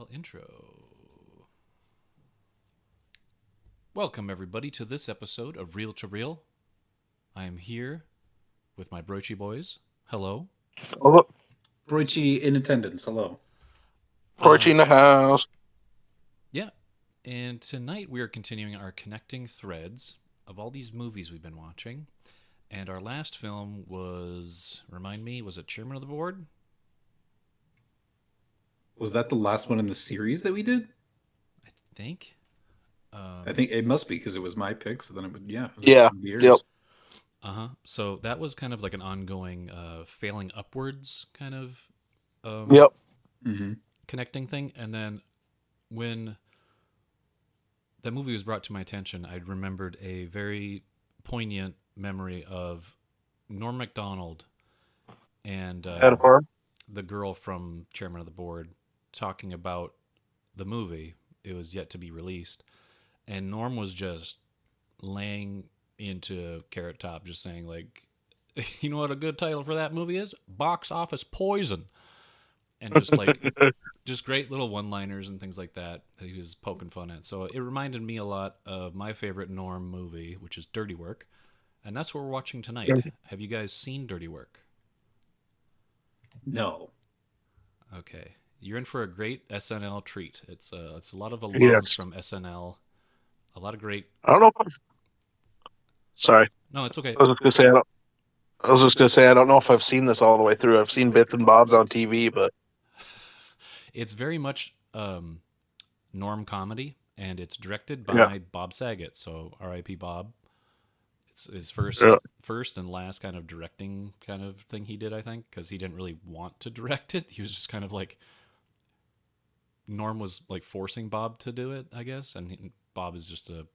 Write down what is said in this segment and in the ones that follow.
style intro. Welcome, everybody, to this episode of Reel to Reel. I am here with my Broichi boys. Hello. Hello. Broichi in attendance. Hello. Broichi in the house. Yeah. And tonight we are continuing our connecting threads of all these movies we've been watching. And our last film was, remind me, was it Chairman of the Board? Was that the last one in the series that we did? I think. I think it must be because it was my pick. So then it would, Yeah. Years. Yep. So that was kind of like an ongoing failing upwards kind of connecting thing. And then when that movie was brought to my attention, I remembered a very poignant memory of Norm Macdonald and the girl from Chairman of the Board talking about the movie. It was yet to be released. And Norm was just laying into Carrot Top, just saying, like, you know what a good title for that movie is? Box Office Poison. And just like, just great little one-liners and things like that he was poking fun at. So it reminded me a lot of my favorite Norm movie, which is Dirty Work. And that's what we're watching tonight. Have you guys seen Dirty Work? No. Okay. You're in for a great SNL treat. It's a lot of alums from SNL. A lot of great... I don't know if Sorry. No, it's okay. I was just gonna say I don't know if I've seen this all the way through. I've seen bits and bobs on TV, but it's very much Norm comedy, and it's directed by Bob Sagat. So R.I.P. Bob. It's his first and last kind of directing kind of thing he did, I think, because he didn't really want to direct it. He was just kind of like... Norm was like forcing Bob to do it, I guess, and Bob is just a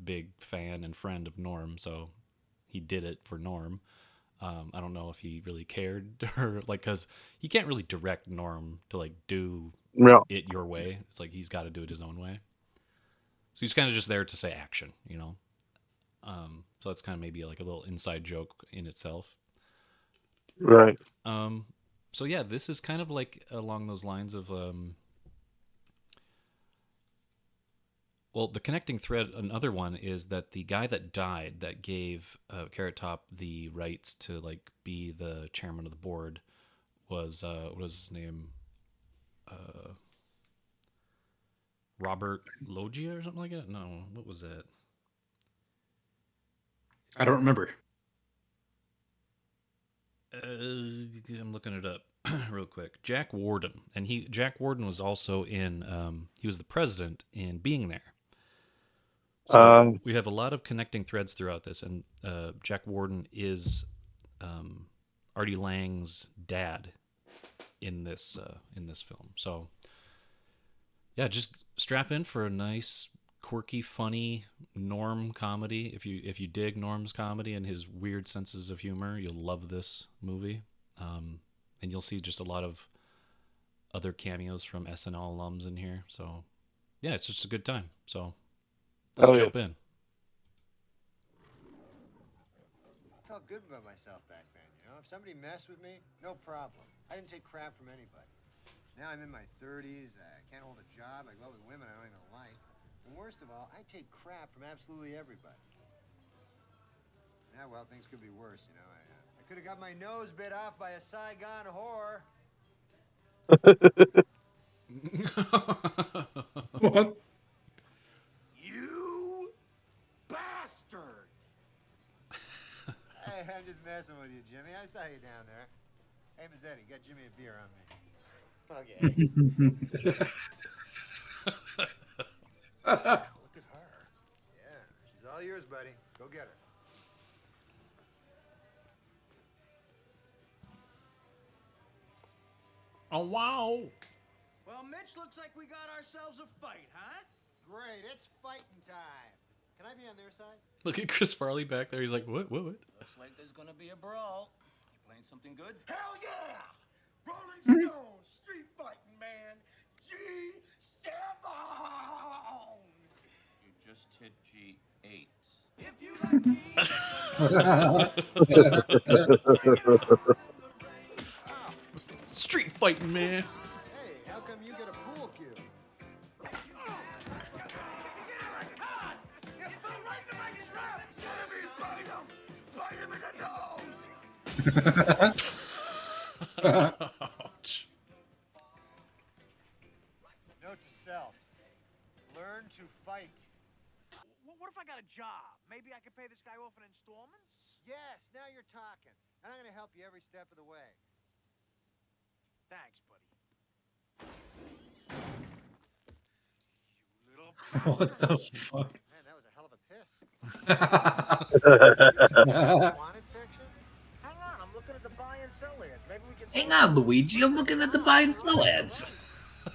big fan and friend of Norm, so he did it for Norm. I don't know if he really cared, or like, because he can't really direct Norm to like do it your way. It's like he's got to do it his own way. So he's kind of just there to say action, you know. So that's kind of maybe like a little inside joke in itself. Right. So yeah, this is kind of like along those lines of well, the connecting thread, another one, is that the guy that died, that gave Carrot Top the rights to like be the chairman of the board, was what was his name? Robert Loggia or something like that? No, what was that? I don't remember. I'm looking it up real quick. Jack Warden, and Jack Warden was also in. He was the president in Being There. So we have a lot of connecting threads throughout this, and Jack Warden is Artie Lange's dad in this film. So yeah, just strap in for a nice, quirky, funny Norm comedy. If you dig Norm's comedy and his weird senses of humor, you'll love this movie, and you'll see just a lot of other cameos from SNL alums in here. So yeah, it's just a good time. So. Let's jump in. I felt good about myself back then, you know? If somebody messed with me, no problem. I didn't take crap from anybody. Now I'm in my 30s, I can't hold a job, I go out with women I don't even like. And worst of all, I take crap from absolutely everybody. Yeah, well, things could be worse, you know? I could have got my nose bit off by a Saigon whore. What? Hey, I'm just messing with you, Jimmy. I saw you down there. Hey, Mazzetti, get Jimmy a beer on me. Okay. Look at her. Yeah, she's all yours, buddy. Go get her. Oh, wow. Well, Mitch, looks like we got ourselves a fight, huh? Great, it's fighting time. Can I be on their side? Look at Chris Farley back there. He's like, what? Looks like there's gonna be a brawl. You playing something good? Hell yeah! Rolling Stones, street fighting man, G7! You just hit G8. If you like me. Street fighting, man. Hey, how come you get a pool cue. You fell right into my trap! Jimmy, bite him! Bite him in the nose! Ouch. Note to self. Learn to fight. What if I got a job? Maybe I could pay this guy off in installments? Yes, now you're talking. And I'm going to help you every step of the way. Thanks, buddy. You little What the fuck? Man, that was a hell of a piss. Wanted section? Hang on, I'm looking at the buy and sell ads. Maybe we can. Hang on, Luigi. I'm looking at the buy and sell ads.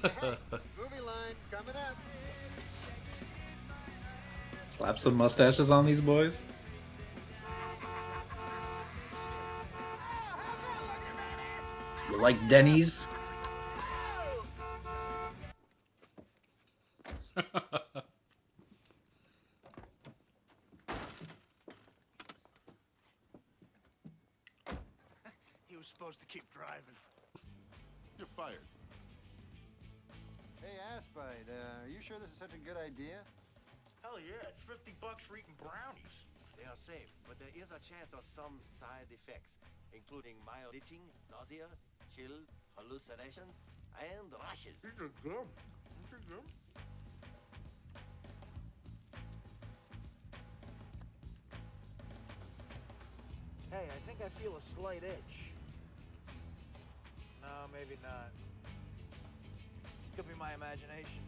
Hey, movie line coming up. Slap some mustaches on these boys. You like Denny's? He was supposed to keep driving. You're fired. Hey, Assbite, are you sure this is such a good idea? Hell yeah, it's $50 for eating brownies. They are safe, but there is a chance of some side effects, including mild itching, nausea, chills, hallucinations, and rashes. These are good. These are good. Hey, I think I feel a slight itch. No, maybe not. Could be my imagination.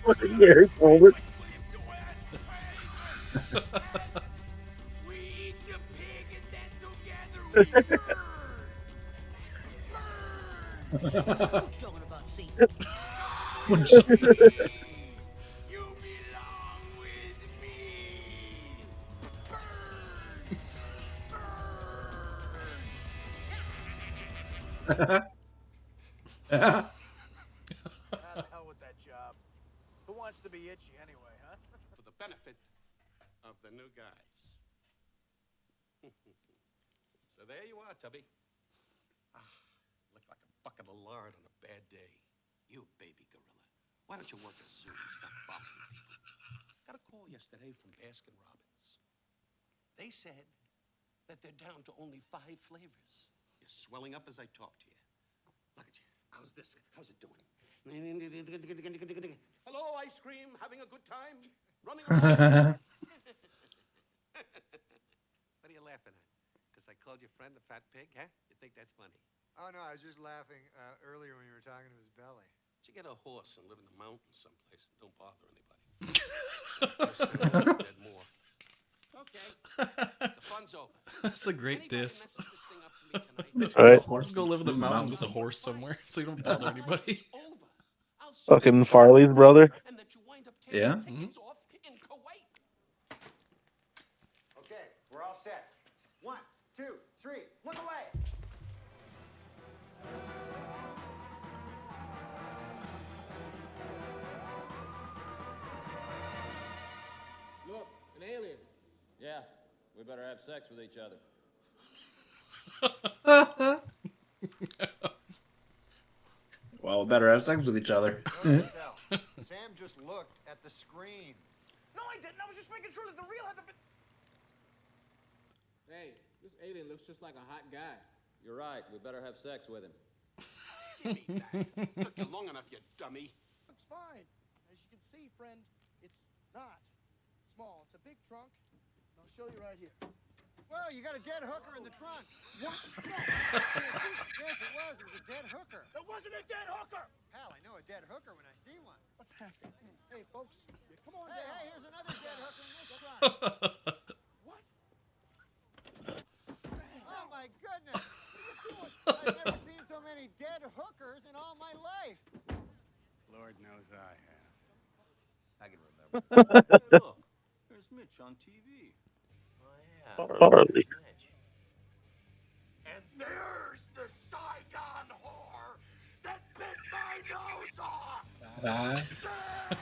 What a Gary Colbert. We eat the pig and then together we burn! Burn! Who's talking about seeing? You belong with me! Burn! How the hell with that job? Who wants to be itchy anyway, huh? For the benefit of the new guys. So there you are, Tubby. Look like a bucket of lard on a bad day. You baby gorilla. Why don't you work a zoo and stop bothering people? Got a call yesterday from Baskin Robbins. They said that they're down to only 5 flavors. You're swelling up as I talk to you. Look at you. How's this? How's it doing? Hello, ice cream. Having a good time? Running around? What are you laughing at? Because I called your friend a fat pig, huh? You think that's funny? Oh, no, I was just laughing earlier when you were talking to his belly. Did you get a horse and live in the mountains someplace and don't bother anybody? Dead more. Okay. The fun's over. That's a great Anybody diss. messes this thing up for me tonight, Right. Just go live in the mountains with a horse somewhere so you don't bother anybody. it's over. I'll see Fucking Farley's brother. and that you wind up taking Yeah? tickets off in Kuwait. Okay, we're all set. 1, 2, 3, look away! Look, an alien. Yeah, we better have sex with each other. Well, we better have sex with each other. Note to self. Sam just looked at the screen. No, I didn't. I was just making sure that the reel had the. Hey, this alien looks just like a hot guy. You're right. We better have sex with him. Give me that. Took you long enough, you dummy. Looks fine. As you can see, friend, it's not small. It's a big trunk. And I'll show you right here. Whoa, you got a dead hooker in the trunk. What? No. Yes, it was. It was a dead hooker. That wasn't a dead hooker! Pal, I know a dead hooker when I see one. What's happening? Hey, folks, yeah, come on Hey, down. hey, here's another dead hooker in this trunk. What? Oh, my goodness. I've never seen so many dead hookers in all my life. Lord knows I have. I can remember. Look, there's Mitch on TV. Oh, yeah. Farley. And there's the Saigon whore that bit my nose off. Nice cars.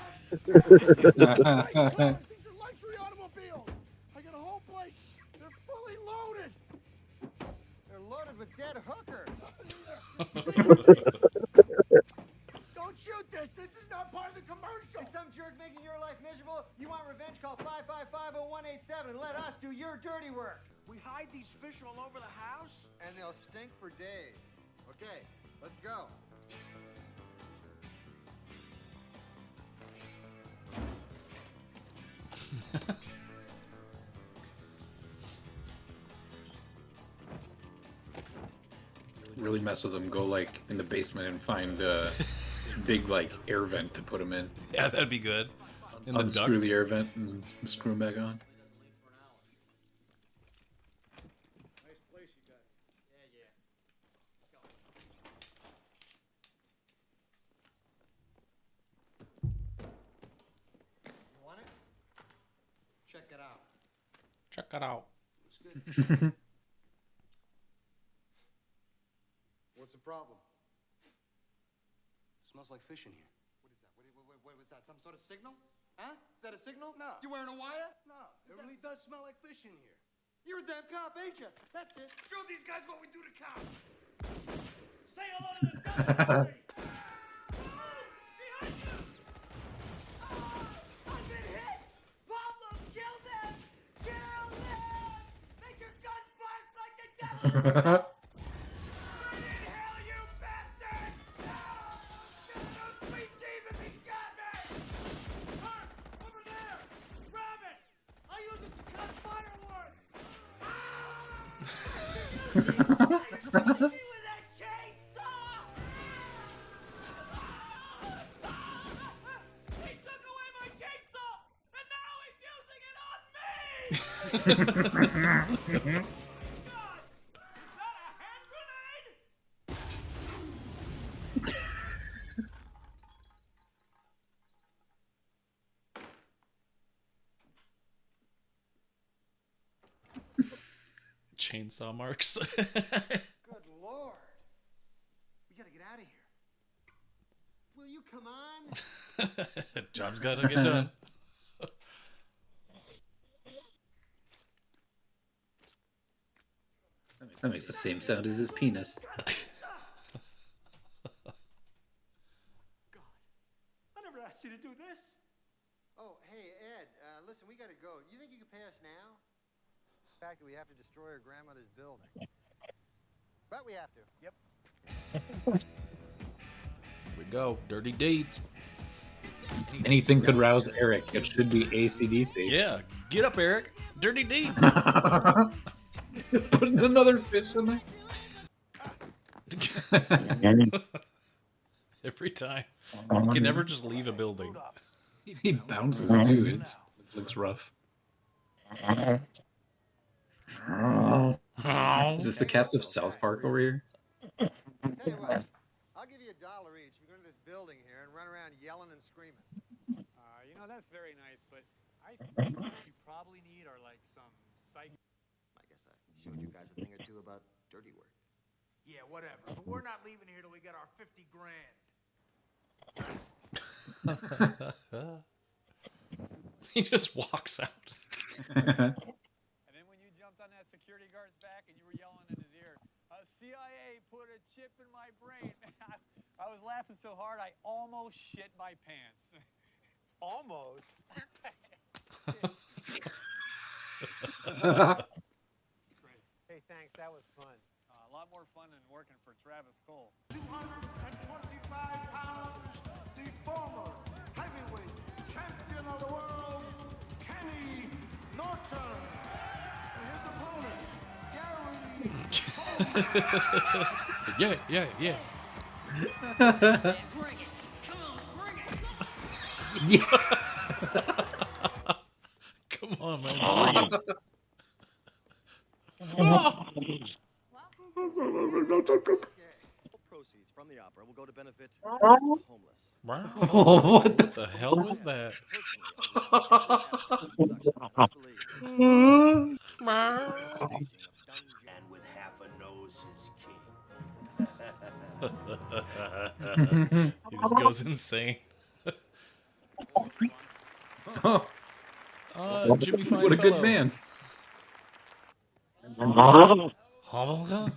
These are luxury automobiles. I got a whole place Don't shoot this. This is not part of the commercial. Is some jerk making your life miserable? You want revenge? Call 555-0187 and let us do your dirty work. We hide these fish all over the house? And they'll stink for days. Okay, let's go. Really mess with them. Go like in the basement and find a big like air vent to put them in. Yeah, that'd be good. In Unscrew the air vent and screw them back on. Nice place you got. Yeah. You want it? Check it out. Check it out. Looks good. What's the problem? Smells like fish in here. What is that? What was that? Some sort of signal? Huh? Is that a signal? No. You wearing a wire? No, it really does smell like fish in here. You're a damn cop, ain't you? That's it. Show these guys what we do to cops. Say hello to the dust. Behind you! I've been hit! Pablo, kill them! Kill them! Make your guns bark like the devil! Bring in hell, you bastard! No! No, sweet Jesus, he got me! Hark! Over there! Grab it! I'll use it to cut firewood! Me with that chainsaw! He took away my chainsaw, and now he's using it on me! God, is that a hand grenade? Chainsaw marks. Good Lord. We gotta get out of here. Will you come on? Job's gotta get done. That makes the same sound as his penis. God, I never asked you to do this. Oh, hey, Ed, listen, we gotta go. You think you can pay us now? The fact that we have to destroy her grandmother's building. But we have to. Yep. We go. Dirty deeds. Anything could rouse Eric. It should be AC/DC. Yeah. Get up, Eric. Dirty deeds. Put another fish in there. Every time. You can never just leave a building. He bounces too. It looks rough. Is this the cats of South Park over here? Tell you what, I'll give you $1 each if you go to this building here and run around yelling and screaming. You know, that's very nice, but I think what you probably need are like some psych. I guess I showed you guys a thing or two about dirty work. Yeah, whatever. But we're not leaving here till we get our 50 grand. He just walks out. And then when you jumped on that security guard's back and you were yelling in his ear, CIA put a chip in my brain. I was laughing so hard I almost shit my pants. Almost. Hey, thanks, that was fun. A lot more fun than working for Travis Cole. 225 pounds, the former heavyweight champion of the world, Kenny Norton. And his opponent, Gary Yeah. Bring it. Come on, bring it. Come on, man. Breathe. Proceeds from the opera will go to benefit the homeless. What the hell was that? And with half a nose is king. He just goes insane. Jimmy Fine What a good fellow. man. Homolka?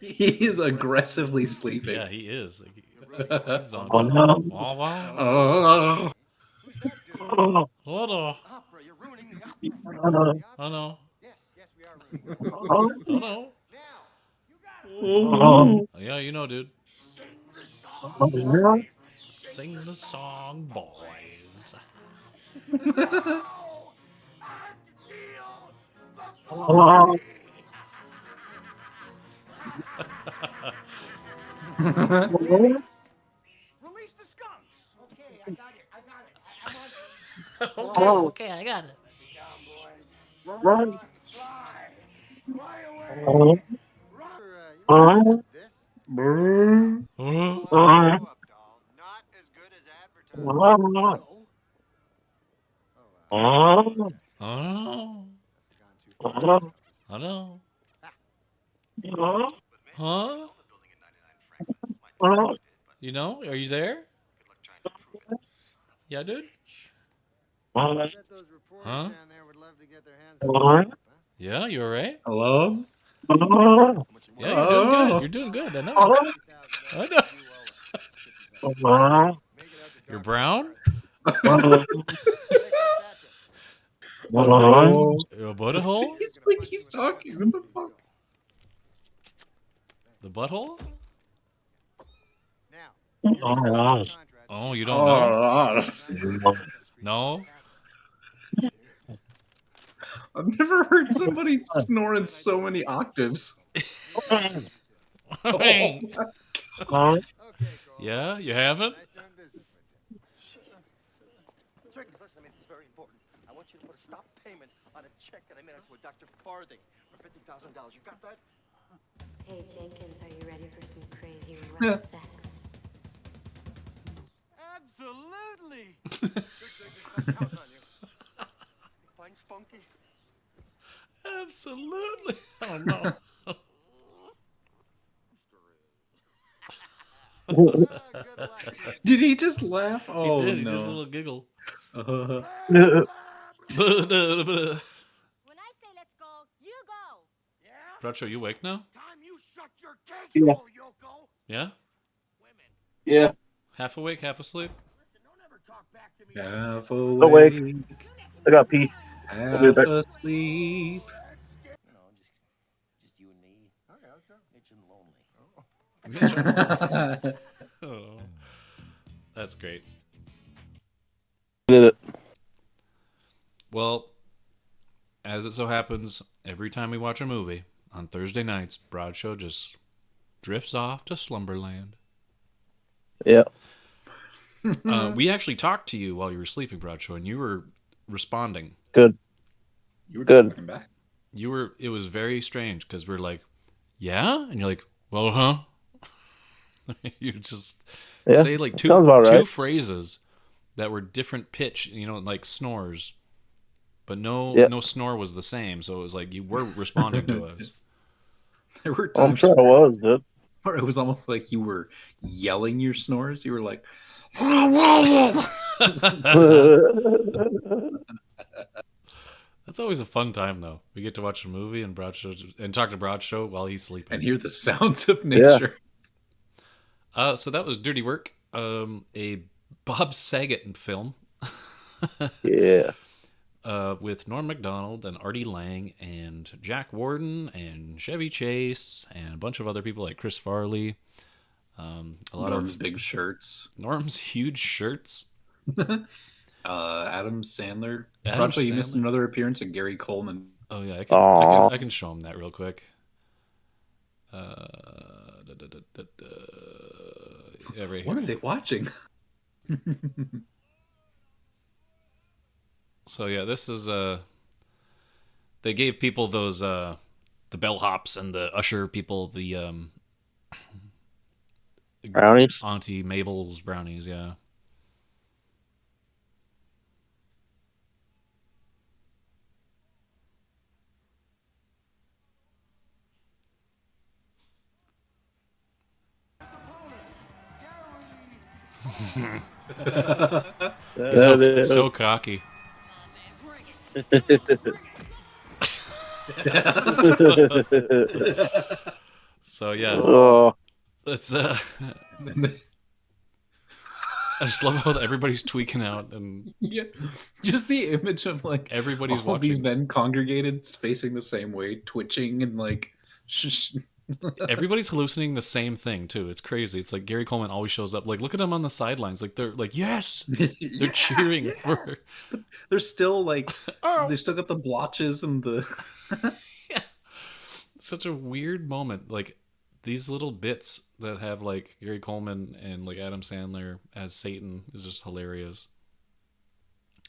He's aggressively sleeping. Yeah, he is. He's on. Oh. Hold on. Opera, you're ruining the opera. Oh no. Yes, we are ruining the opera. Oh no. Now, you got it. Oh, yeah, you know, dude. Sing the song, boys. Release the skunks. Okay, I got it. I'm on it. Okay, I got it. Run. Fly away. Run. This? Grow up, doll. Not as good as advertised. I know. Huh? You know? Are you there? Yeah, dude? I bet those reporters Huh? down there would love to get their hands on this stuff, huh? Yeah, you alright? Hello? Yeah, you're doing good. You're doing good. I know. I know. You're brown? Your butthole? It's like he's talking. What the fuck? The butthole? Now, Oh, you don't know? No? I've never heard somebody snore in so many octaves. Yeah, you haven't? Jenkins, listen to me. This is very important. I want you to put a stop payment on a check that I made out to a Dr. Farthing for $50,000. You got that? Hey, Jenkins, are you ready for some crazy rough sex? Absolutely. Good, Jenkins. I'm counting on you. You find spunky? Absolutely. Oh, no. Did he just laugh? Oh, he did. He no. just a little giggle. When I say let's go, you go. Groucho, you awake now? Time you shut your cake Yeah. hole, Yoko. Yeah? Yeah. Half awake, half asleep? Half Awake. awake. I got pee. Half do that. asleep. You know, just you and me. Okay, let's go. Mitch and lonely. Oh, that's great. Did it. Well, as it so happens, every time we watch a movie on Thursday nights, Broadshow just drifts off to slumberland. Yeah. We actually talked to you while you were sleeping, Broadshow, and you were responding. Good. You were Good. talking back. It was very strange because we're like, yeah? And you're like, well, huh? You just say like two right. phrases that were different pitch, like snores. But no snore was the same, so it was like you were responding to us. There were I'm times sure I was, dude. where it was almost like you were yelling your snores. You were like, That's always a fun time, though. We get to watch a movie and talk to Broadshow while he's sleeping and hear the sounds of nature. So that was Dirty Work, a Bob Sagat film. Yeah. With Norm Macdonald and Artie Lange and Jack Warden and Chevy Chase and a bunch of other people like Chris Farley. A lot Norm's of big shirts. Norm's huge shirts. Adam Sandler. Adam Probably you missed Sandler. another appearance of Gary Coleman. Oh yeah, I can show him that real quick. Right What here. are they watching? So yeah, this is they gave people those the bellhops and the usher people the Brownies? Auntie Mabel's brownies, yeah. He's so cocky. So yeah, Oh. it's I just love how everybody's tweaking out and yeah, just the image of like everybody's all these watching. men congregated, facing the same way, twitching and like. Everybody's hallucinating the same thing too. It's crazy. It's like Gary Coleman always shows up. Like, look at him on the sidelines. Like they're like, yes, they're cheering for. But they're still like, they still got the blotches and the. Yeah. Such a weird moment. Like these little bits that have like Gary Coleman and like Adam Sandler as Satan is just hilarious.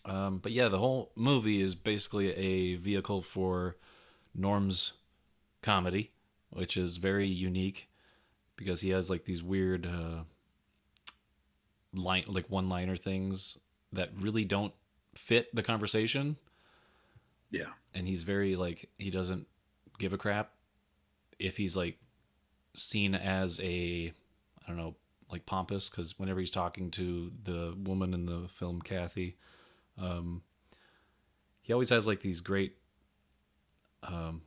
But yeah, the whole movie is basically a vehicle for Norm's comedy, which is very unique because he has like these weird one-liner things that really don't fit the conversation. Yeah. And he's very like, he doesn't give a crap if he's like seen as a, I don't know, like pompous, because whenever he's talking to the woman in the film, Kathy, he always has like these great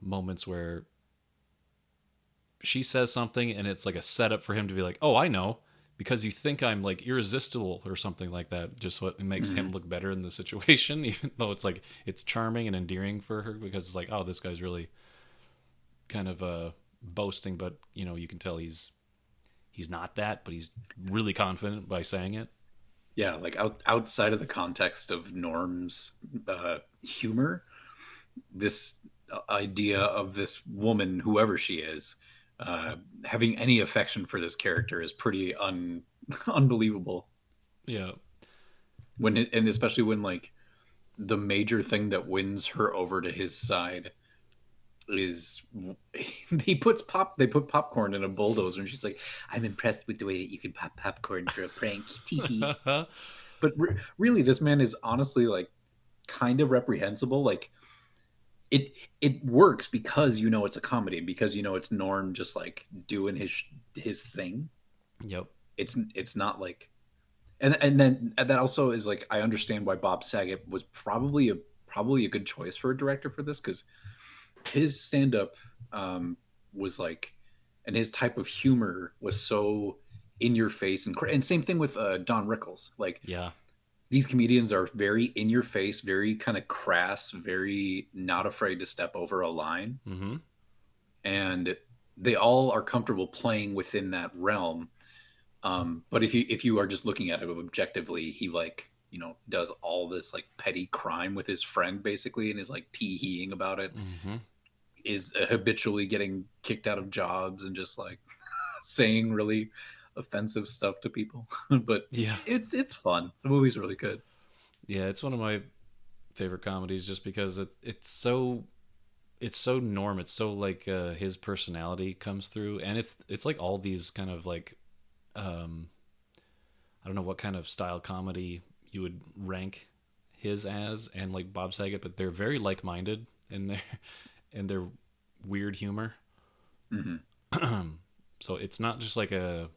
moments where she says something and it's like a setup for him to be like, oh, I know, because you think I'm like irresistible or something like that, just so it makes him look better in the situation, even though it's like, it's charming and endearing for her because it's like, oh, this guy's really kind of boasting, but you know, you can tell he's not that, but he's really confident by saying it. Yeah, like outside of the context of Norm's humor, this idea of this woman, whoever she is, having any affection for this character is pretty unbelievable. Yeah. And especially when like the major thing that wins her over to his side is they put popcorn in a bulldozer and she's like, I'm impressed with the way that you can pop popcorn for a prank. But really, this man is honestly like kind of reprehensible. Like it works because you know it's a comedy, because you know it's Norm just like doing his thing. Yep. It's not like, and then that also is like, I understand why Bob Saget was probably a good choice for a director for this, because his stand-up was like, and his type of humor was so in your face, and same thing with Don Rickles. Like, yeah, these comedians are very in your face, very kind of crass, very not afraid to step over a line. Mm-hmm. And they all are comfortable playing within that realm. But if you are just looking at it objectively, he like, you know, does all this like petty crime with his friend basically, and is like tee-heeing about it. Mm-hmm. Is habitually getting kicked out of jobs and just like saying really offensive stuff to people. But yeah, it's fun. The movie's really good. Yeah, it's one of my favorite comedies just because it's so Norm. It's so like his personality comes through, and it's like all these kind of like I don't know what kind of style comedy you would rank his as, and like Bob Saget, but they're very like-minded in their weird humor. Mm-hmm. So it's not just like a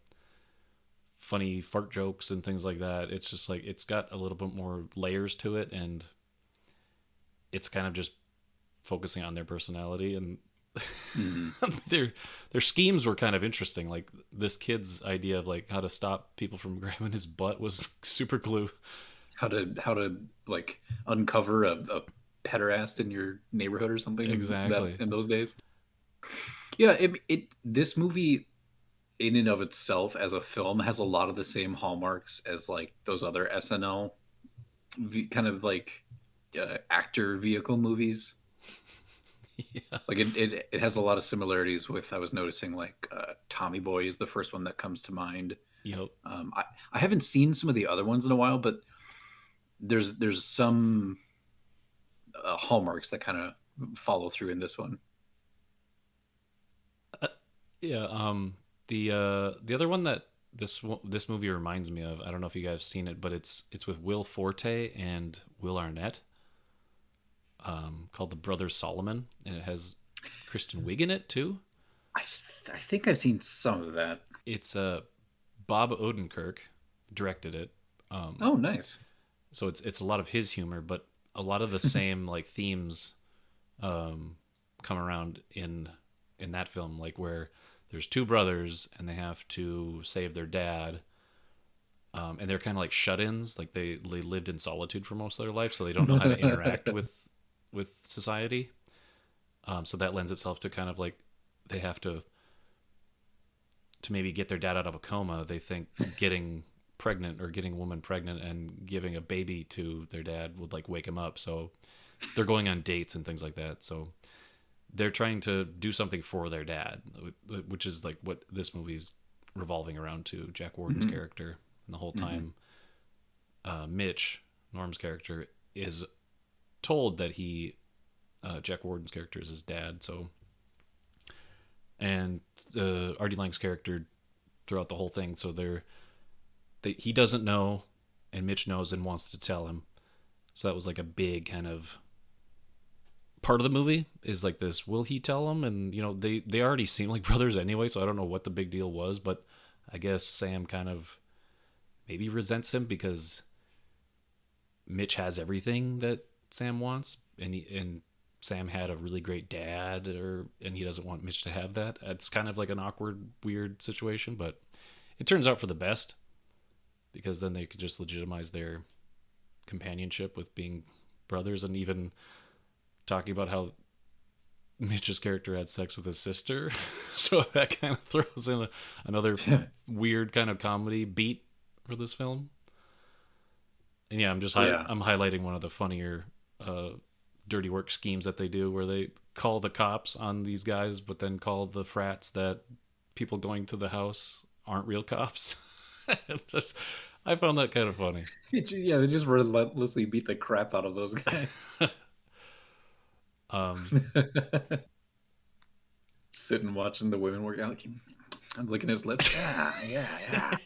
funny fart jokes and things like that. It's just like, it's got a little bit more layers to it, and it's kind of just focusing on their personality, and their schemes were kind of interesting. Like this kid's idea of like how to stop people from grabbing his butt was super glue. How to like uncover a pederast in your neighborhood or something. Exactly. In those days. Yeah, this movie in and of itself as a film has a lot of the same hallmarks as like those other SNL kind of like actor vehicle movies. Yeah. Like it has a lot of similarities with, I was noticing, like Tommy Boy is the first one that comes to mind. Yep. I haven't seen some of the other ones in a while, but there's some hallmarks that kind of follow through in this one. Yeah. The other one that this movie reminds me of, I don't know if you guys have seen it, but it's with Will Forte and Will Arnett, called The Brothers Solomon, and it has Kristen Wiig in it too. I think I've seen some of that. It's Bob Odenkirk directed it. Oh, nice. So it's a lot of his humor, but a lot of the same like themes come around in that film, like where there's two brothers and they have to save their dad. And they're kind of like shut-ins, like they lived in solitude for most of their life, so they don't know how to interact with society. So that lends itself to kind of like they have to maybe get their dad out of a coma. They think getting pregnant or getting a woman pregnant and giving a baby to their dad would like wake him up. So they're going on dates and things like that. So they're trying to do something for their dad, which is like what this movie is revolving around to. Jack Warden's character, and the whole time, Mitch, Norm's character, is told that Jack Warden's character is his dad. So, and Artie Lange's character throughout the whole thing. So he doesn't know, and Mitch knows and wants to tell him. So that was like a big kind of part of the movie, is like this, will he tell him? And, you know, they already seem like brothers anyway, so I don't know what the big deal was, but I guess Sam kind of maybe resents him because Mitch has everything that Sam wants, and Sam had a really great dad, and he doesn't want Mitch to have that. It's kind of like an awkward, weird situation, but it turns out for the best, because then they could just legitimize their companionship with being brothers, and even talking about how Mitch's character had sex with his sister. So that kind of throws in another weird kind of comedy beat for this film. And yeah, I'm highlighting one of the funnier dirty work schemes that they do, where they call the cops on these guys, but then call the frats that people going to the house aren't real cops. I found that kind of funny. Yeah, they just relentlessly beat the crap out of those guys. Sitting watching the women work out. I'm licking his lips. Yeah.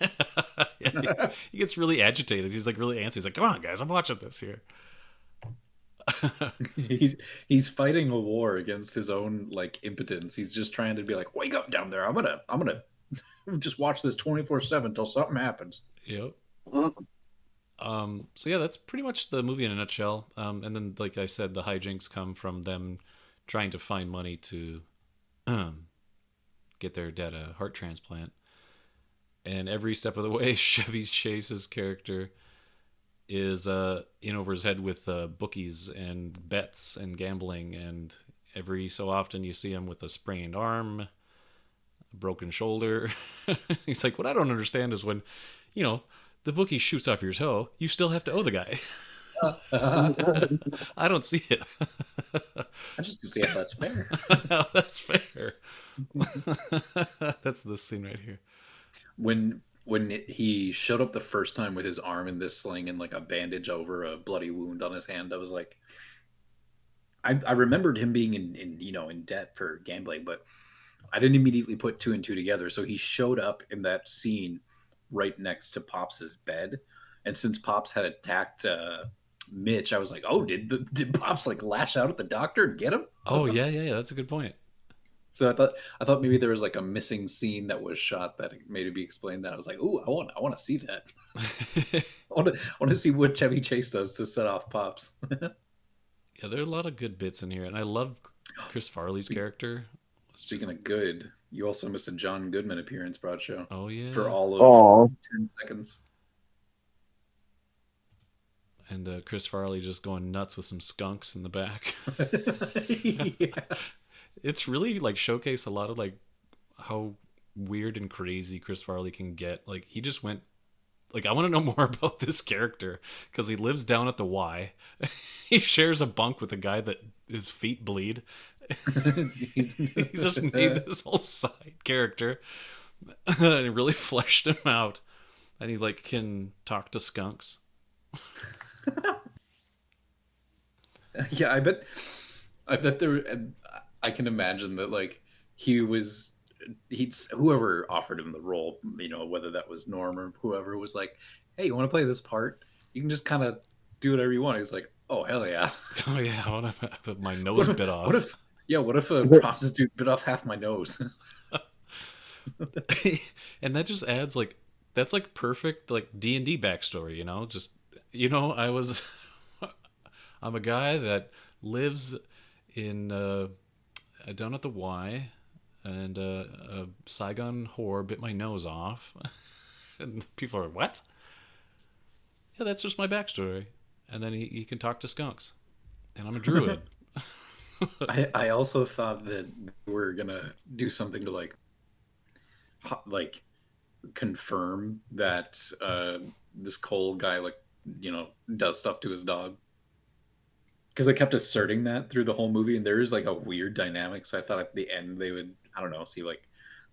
Yeah, he gets really agitated. He's like really antsy. He's like, "Come on, guys, I'm watching this here." He's fighting a war against his own like impotence. He's just trying to be like, "Wake up down there! I'm gonna just watch this 24/7 until something happens." Yep. So yeah, that's pretty much the movie in a nutshell. And then, like I said, the hijinks come from them trying to find money to get their dad a heart transplant. And every step of the way, Chevy Chase's character is in over his head with bookies and bets and gambling. And every so often you see him with a sprained arm, a broken shoulder. He's like, what I don't understand is when, you know, the bookie shoots off your toe, you still have to owe the guy. I don't see it. I just see if that's fair. That's fair. That's this scene right here. When he showed up the first time with his arm in this sling and like a bandage over a bloody wound on his hand, I was like, I remembered him being in debt for gambling, but I didn't immediately put two and two together. So he showed up in that scene right next to Pops's bed, and since Pops had attacked Mitch, I was like, oh, did Pops like lash out at the doctor and get him? Oh yeah, that's a good point. So I thought maybe there was like a missing scene that was shot that made it be explained. That I was like, oh, I want to see that. I want to see what Chevy Chase does to set off Pops. Yeah, there are a lot of good bits in here, and I love Chris Farley's character. Speaking of good, you also missed a John Goodman appearance, Broadshow. Oh yeah, for all of 10 seconds. And Chris Farley just going nuts with some skunks in the back. Yeah. It's really like showcase a lot of like how weird and crazy Chris Farley can get. Like he just went, like, I want to know more about this character because he lives down at the Y. He shares a bunk with a guy that his feet bleed. He just made this whole side character and he really fleshed him out. And he like can talk to skunks. Yeah, I bet there. I can imagine that like whoever offered him the role, you know, whether that was Norm or whoever, was like, hey, you want to play this part? You can just kind of do whatever you want. He's like, oh hell yeah. Oh yeah, I want to have my nose bit off. What if a prostitute bit off half my nose? And that just adds like, that's like perfect like D&D backstory, you know? Just, you know, I'm a guy that lives in down at the Y, and a Saigon whore bit my nose off. And people are, what? Yeah, that's just my backstory. And then he can talk to skunks. And I'm a druid. I also thought that we're gonna do something to like confirm that this Cole guy does stuff to his dog, because they kept asserting that through the whole movie, and there is like a weird dynamic. So I thought at the end they would, I don't know, see like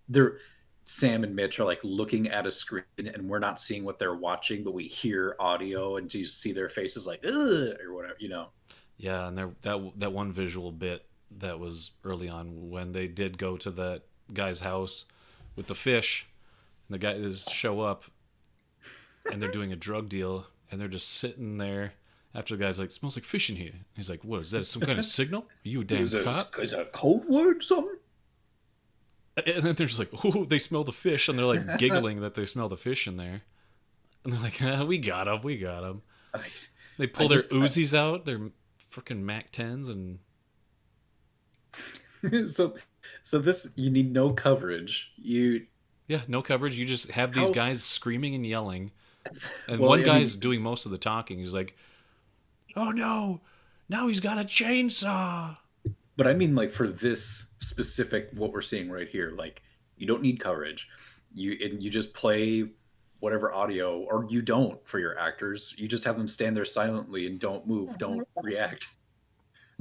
they're Sam and Mitch are like looking at a screen, and we're not seeing what they're watching, but we hear audio, and you see their faces like ugh or whatever, Yeah, and that one visual bit that was early on when they did go to that guy's house with the fish, and the guys show up, and they're doing a drug deal, and they're just sitting there after the guy's like, smells like fish in here. He's like, what, is that some kind of signal? Are you a damn cop? Is that a code word, something? And then they're just like, oh, they smell the fish, and they're like giggling that they smell the fish in there. And they're like, we got him. They pull their Uzis out, their freaking Mac 10s, and so this, you need no coverage. No coverage. You just have these guys screaming and yelling, and Well, one guy's doing most of the talking. He's like, "Oh no, now he's got a chainsaw." But I mean, like, for this specific, what we're seeing right here, like, you don't need coverage. You just play whatever audio, or you don't, for your actors. You just have them stand there silently and don't move, don't react.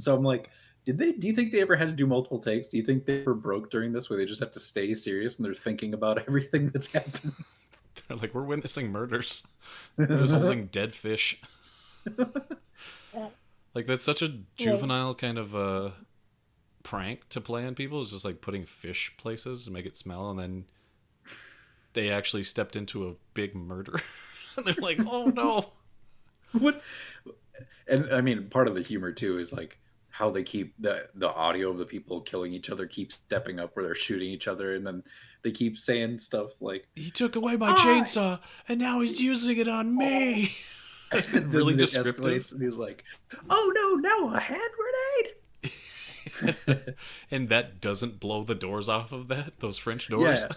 So I'm like, do you think they ever had to do multiple takes? Do you think they were broke during this, where they just have to stay serious and they're thinking about everything that's happened? They're like, we're witnessing murders. There's holding dead fish. Like, that's such a juvenile kind of prank to play on people. It's just like putting fish places to make it smell, and then they actually stepped into a big murder. And they're like, oh no. What? And I mean, part of the humor too is like how they keep the audio of the people killing each other keep stepping up, where they're shooting each other, and then they keep saying stuff like, he took away my chainsaw and now he's using it on me. Really descriptive. And he's like, oh no, now a hand grenade. And that doesn't blow the doors off of those French doors. Yeah.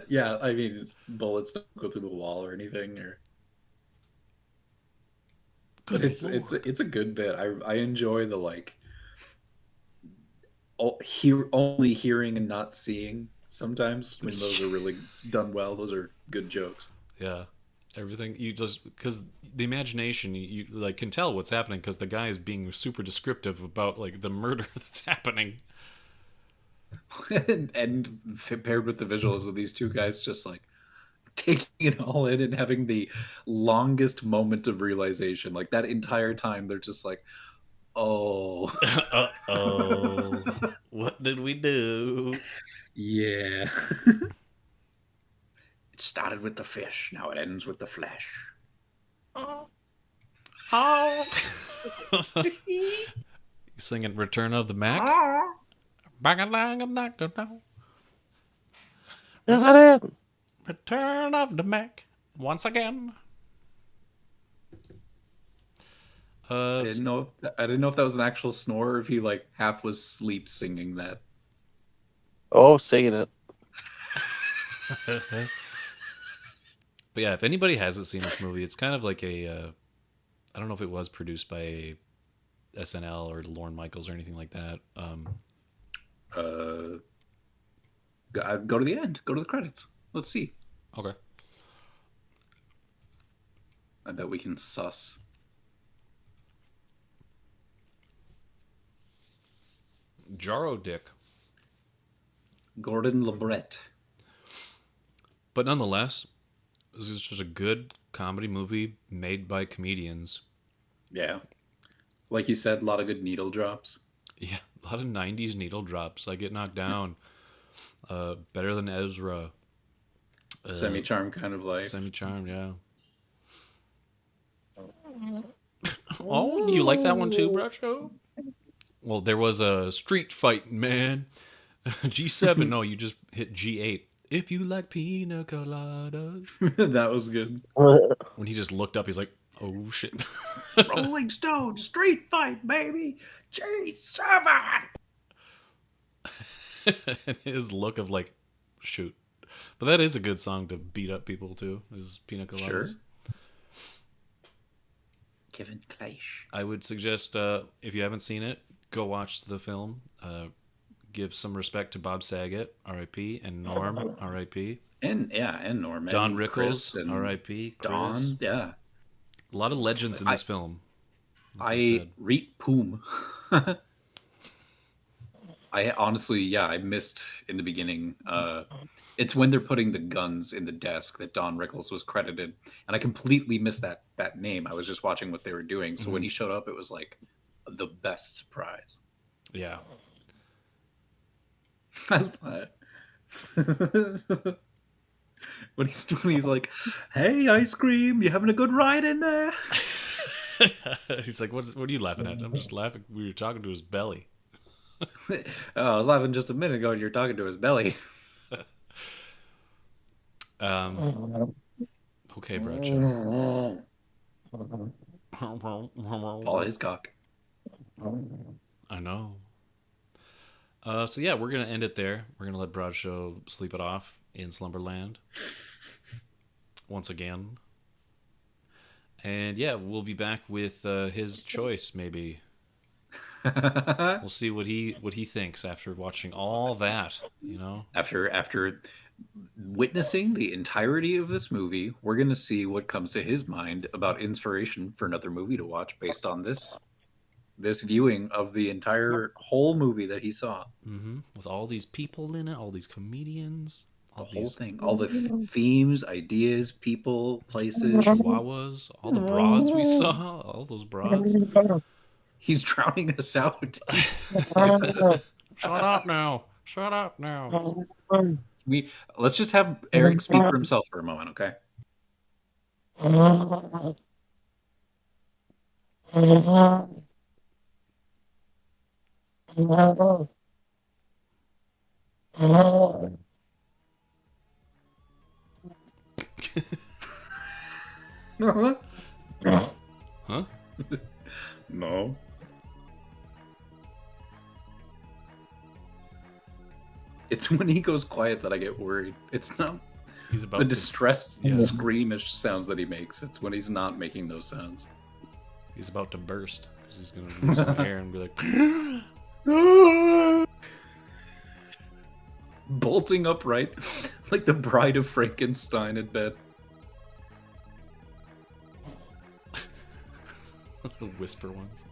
Yeah, I mean, bullets don't go through the wall or anything, or it's a good bit. I enjoy the like only hearing and not seeing. Sometimes when those are really done well, those are good jokes. Yeah, everything you just, because the imagination, you like can tell what's happening because the guy is being super descriptive about like the murder that's happening. And paired with the visuals of these two guys just like taking it all in and having the longest moment of realization. Like that entire time they're just like, oh. Uh-oh. What did we do? Yeah. It started with the fish, now it ends with the flesh. Oh. You singing Return of the Mac? Return of the Mac once again. I didn't know if that was an actual snore, or if he like half was asleep singing that. Oh, singing it. But yeah, if anybody hasn't seen this movie, it's kind of like a I don't know if it was produced by SNL or Lorne Michaels or anything like that. Go to the end. Go to the credits. Let's see. Okay. I bet we can suss. Jarro Dick. Gordon LeBret. But nonetheless, this is just a good comedy movie made by comedians. Yeah. Like you said, a lot of good needle drops. Yeah, a lot of 90s needle drops. I Get Knocked Down. Better Than Ezra. Semi-charm Kind of Life. Semi-charm, yeah. Oh, you like that one too, Bracho? Well, there was a Street Fight, man. G7. No, you just hit G8. If you like pina coladas. That was good. When he just looked up, he's like, oh, shit. Rolling Stone, Street Fight, baby. G7. And his look of like, shoot. But that is a good song to beat up people to, is Pina Coladas. Sure. Kevin Kleisch. I would suggest, if you haven't seen it, go watch the film. Give some respect to Bob Saget, R.I.P., and Norm, R.I.P. And Norm. Don and Rickles, R.I.P. Don, yeah. A lot of legends in this film. I read Poom. I honestly, I missed in the beginning. It's when they're putting the guns in the desk that Don Rickles was credited, and I completely missed that name. I was just watching what they were doing, so when he showed up, it was like the best surprise. Yeah. when he's like, "Hey, ice cream, you having a good ride in there?" He's like, what are you laughing at? I'm just laughing. We were talking to his belly. I was laughing just a minute ago and you're talking to his belly. Okay, Bradshaw. Paul Hiscock. I know. So yeah, we're gonna end it there. We're gonna let Bradshaw sleep it off in Slumberland once again. And yeah, we'll be back with his choice maybe. We'll see what he thinks after watching all that, you know. After witnessing the entirety of this movie, we're going to see what comes to his mind about inspiration for another movie to watch based on this viewing of the entire whole movie that he saw. Mm-hmm. With all these people in it, all these comedians, all the whole thing, all the themes, ideas, people, places, chihuahuas, all the broads we saw, all those broads. He's drowning us out. Shut up now. Shut up now. Let's just have Eric speak for himself for a moment, okay? Huh? No. It's when he goes quiet that I get worried. It's not he's about the distressed screamish sounds that he makes. It's when he's not making those sounds. He's about to burst because he's going to lose some air and be like, bolting upright like the Bride of Frankenstein in bed. Whisper ones.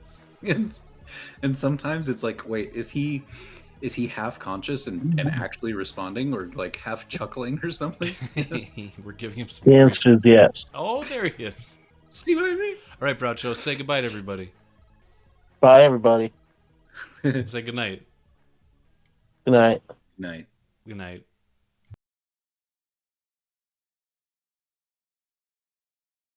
And sometimes it's like, wait, is he half conscious and actually responding, or like half chuckling or something? We're giving him some. The answer is yes. Oh, there he is. See what I mean? All right, Bradshaw, say goodbye to everybody. Bye, everybody. Say good night. Good night. Night. Good night.